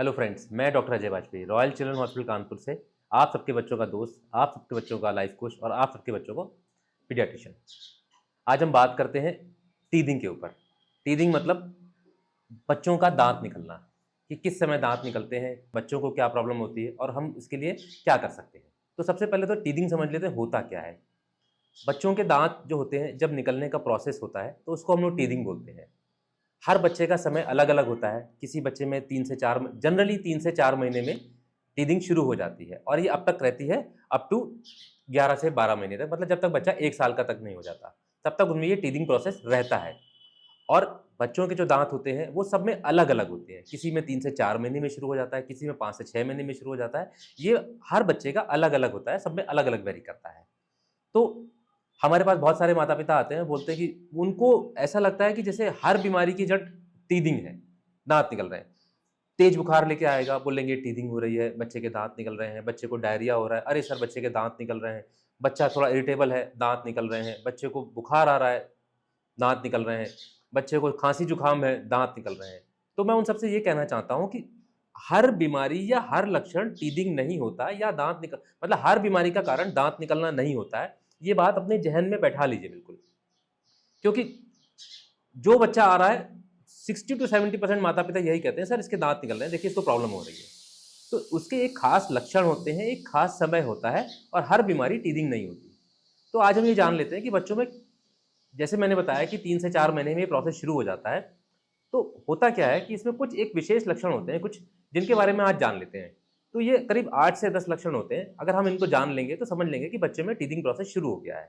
Hello friends, मैं doctor Ajay Vajpayee royal children hospital Kanpur से आप सबके बच्चों का दोस्त, आप सबके बच्चों का लाइफ कोच और आप सबके बच्चों को पीडियाट्रिशियन। आज हम बात करते हैं टीथिंग के ऊपर। टीथिंग मतलब बच्चों का दांत निकलना, कि किस समय दांत निकलते हैं, बच्चों को क्या प्रॉब्लम होती है और हम इसके लिए क्या कर सकते हैं। तो सबसे पहले तो टीथिंग समझ लेते हैं होता क्या है। बच्चों के दांत जो होते हैं जब निकलने का प्रोसेस होता है तो उसको हम लोग टीथिंग बोलते हैं। हर बच्चे का समय अलग-अलग होता है। किसी बच्चे में 3 से 4 जनरली 3 से 4 महीने में टीथिंग शुरू हो जाती है और ये अब तक रहती है अप टू 11 से 12 महीने तक, मतलब जब तक बच्चा 1 साल का तक नहीं हो जाता, तब तक उनमें ये टीथिंग प्रोसेस रहता है। और बच्चों के जो दाँत होते हैं वो सब में अलग-अलग होते हैं। किसी में 3 से 4 महीने में शुरू हो जाता है, किसी में 5 से 6 महीने में शुरू हो जाता है। ये हर बच्चे का अलग-अलग होता है, सब में अलग-अलग वेरी करता है। तो हमारे पास बहुत सारे माता-पिता आते हैं, बोलते हैं कि उनको ऐसा लगता है कि जैसे हर बीमारी की जड़ टीथिंग है, दाँत निकल रहे हैं। तेज बुखार लेके आएगा, बोलेंगे टीथिंग हो रही है, बच्चे के दाँत निकल रहे हैं, बच्चे को डायरिया हो रहा है, अरे सर बच्चे के दाँत निकल रहे हैं, बच्चा थोड़ा इरिटेबल है, दाँत निकल रहे हैं, बच्चे को बुखार आ रहा है, दाँत निकल रहे हैं, बच्चे को खाँसी-जुकाम है, दाँत निकल रहे हैं। तो मैं उन सबसे ये कहना चाहता हूँ कि हर बीमारी या हर लक्षण टीथिंग नहीं होता या दाँत निकल मतलब हर बीमारी का कारण दाँत निकलना नहीं होता है। ये बात अपने ज़हन में बैठा लीजिए बिल्कुल। क्योंकि जो बच्चा आ रहा है 60 टू 70% माता-पिता यही कहते हैं, सर इसके दाँत निकल रहे हैं, देखिए इसको प्रॉब्लम हो रही है। तो उसके एक खास लक्षण होते हैं, एक खास समय होता है और हर बीमारी टीथिंग नहीं होती। तो आज हम ये जान लेते हैं कि बच्चों में, जैसे मैंने बताया कि 3 से 4 महीने में ये प्रोसेस शुरू हो जाता है। तो होता क्या है कि इसमें कुछ एक विशेष लक्षण होते हैं, कुछ जिनके बारे में आज जान लेते हैं। तो ये करीब 8 से 10 लक्षण होते हैं। अगर हम इनको जान लेंगे तो समझ लेंगे कि बच्चे में टीथिंग प्रोसेस शुरू हो गया है।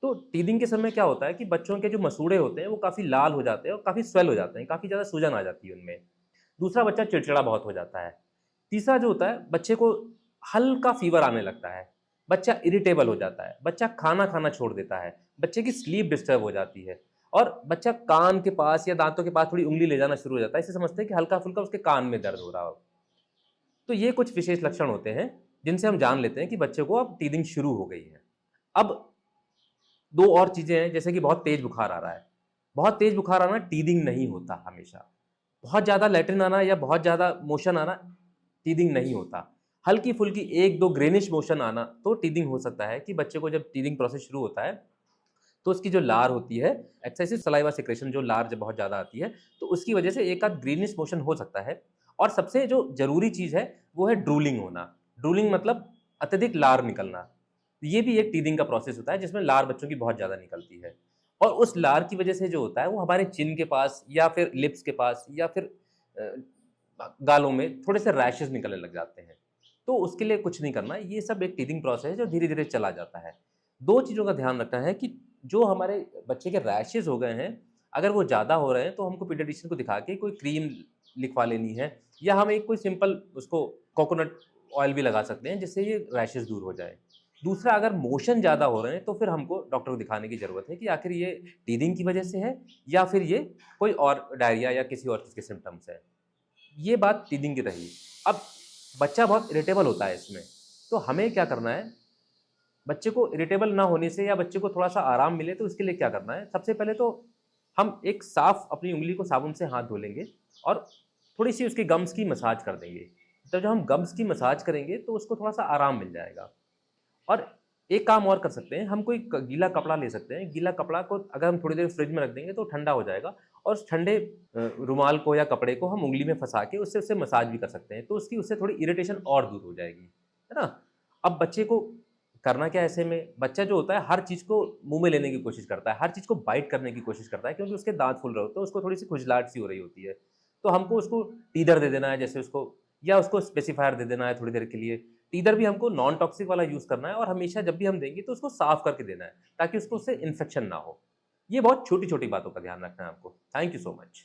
तो टीथिंग के समय क्या होता है कि बच्चों के जो मसूड़े होते हैं वो काफ़ी लाल हो जाते हैं और काफ़ी स्वेल हो जाते हैं, काफ़ी ज़्यादा सूजन आ जाती है उनमें। दूसरा, बच्चा चिड़चिड़ा बहुत हो जाता है। तीसरा जो होता है, बच्चे को हल्का फ़ीवर आने लगता है, बच्चा इरिटेबल हो जाता है, बच्चा खाना खाना छोड़ देता है, बच्चे की स्लीप डिस्टर्ब हो जाती है और बच्चा कान के पास या दाँतों के पास थोड़ी उँगली ले जाना शुरू हो जाता है। इसे समझते हैं कि हल्का-फुल्का उसके कान में दर्द हो रहा हो। तो ये कुछ विशेष लक्षण होते हैं, जिनसे हम जान लेते हैं कि बच्चे को अब टीथिंग शुरू हो गई है। अब 2 और चीज़ें हैं, जैसे कि बहुत तेज़ बुखार आ रहा है। बहुत तेज़ बुखार आना टीथिंग नहीं होता हमेशा। बहुत ज़्यादा लैट्रिन आना या बहुत ज़्यादा मोशन आना टीथिंग नहीं होता। हल्की-फुल्की 1-2 ग्रेनिश मोशन आना तो टीथिंग हो सकता है कि बच्चे को जब टीथिंग प्रोसेस शुरू होता है, तो उसकी जो लार होती है, एक्सेसिव सलाइवा सेक्रेशन, जो लार जब बहुत ज़्यादा आती है, तो उसकी वजह से एक आध ग्रीनिश मोशन हो सकता है। और सबसे जो ज़रूरी चीज़ है, वो है ड्रूलिंग होना। ड्रूलिंग मतलब अत्यधिक लार निकलना। ये भी एक टीथिंग का प्रोसेस होता है, जिसमें लार बच्चों की बहुत ज़्यादा निकलती है। और उस लार की वजह से जो होता है, वो हमारे चिन के पास या फिर लिप्स के पास या फिर गालों में थोड़े-से रैशेज़ निकलने लग जाते हैं। तो उसके लिए कुछ नहीं करना, ये सब एक टीथिंग प्रोसेस है जो धीरे-धीरे चला जाता है। 2 चीज़ों का ध्यान रखना है कि जो हमारे बच्चे के रैशेज़ हो गए हैं, अगर वो ज़्यादा हो रहे हैं तो हमको पीडियाट्रिशियन को दिखा के कोई क्रीम लिखवा लेनी है या हम एक कोई सिंपल उसको कोकोनट ऑयल भी लगा सकते हैं, जिससे ये रैशेज़ दूर हो जाएँ। दूसरा, अगर मोशन ज़्यादा हो रहे हैं तो फिर हमको डॉक्टर को दिखाने की ज़रूरत है कि आखिर ये टीथिंग की वजह से है या फिर ये कोई और डायरिया या किसी और चीज़ के सिम्पटम्स हैं। ये बात टीथिंग की रही। अब बच्चा बहुत इरिटेबल होता है इसमें, तो हमें क्या करना है, बच्चे को इरिटेबल ना होने से या बच्चे को थोड़ा-सा आराम मिले तो इसके लिए क्या करना है, सबसे पहले तो हम एक साफ़ अपनी उँगली को साबुन से हाथ धो लेंगे और थोड़ी-सी उसकी गम्स की मसाज कर देंगे। तो जब हम गम्स की मसाज करेंगे तो उसको थोड़ा-सा आराम मिल जाएगा। और एक काम और कर सकते हैं, हम कोई गीला कपड़ा ले सकते हैं। गीला कपड़ा को अगर हम थोड़ी देर फ्रिज में रख देंगे तो ठंडा हो जाएगा और उस ठंडे रुमाल को या कपड़े को हम उँगली में फँसा के उससे उससे मसाज भी कर सकते हैं। तो उससे थोड़ी इरिटेशन और दूर हो जाएगी, है ना? अब बच्चे को करना क्या है ऐसे में, बच्चा जो होता है हर चीज़ को मुँह में लेने की कोशिश करता है, हर चीज़ को बाइट करने की कोशिश करता है, क्योंकि उसके दाँत फूल रहे होते हैं, उसको थोड़ी-सी खुजलाहट सी हो रही होती है। तो हमको उसको टीदर दे देना है, जैसे उसको, या उसको स्पेसिफायर दे देना है थोड़ी देर के लिए। टीदर भी हमको नॉन टॉक्सिक वाला यूज़ करना है और हमेशा जब भी हम देंगे तो उसको साफ करके देना है, ताकि उसको उससे इन्फेक्शन ना हो। ये बहुत छोटी-छोटी बातों का ध्यान रखना है आपको। Thank you so much.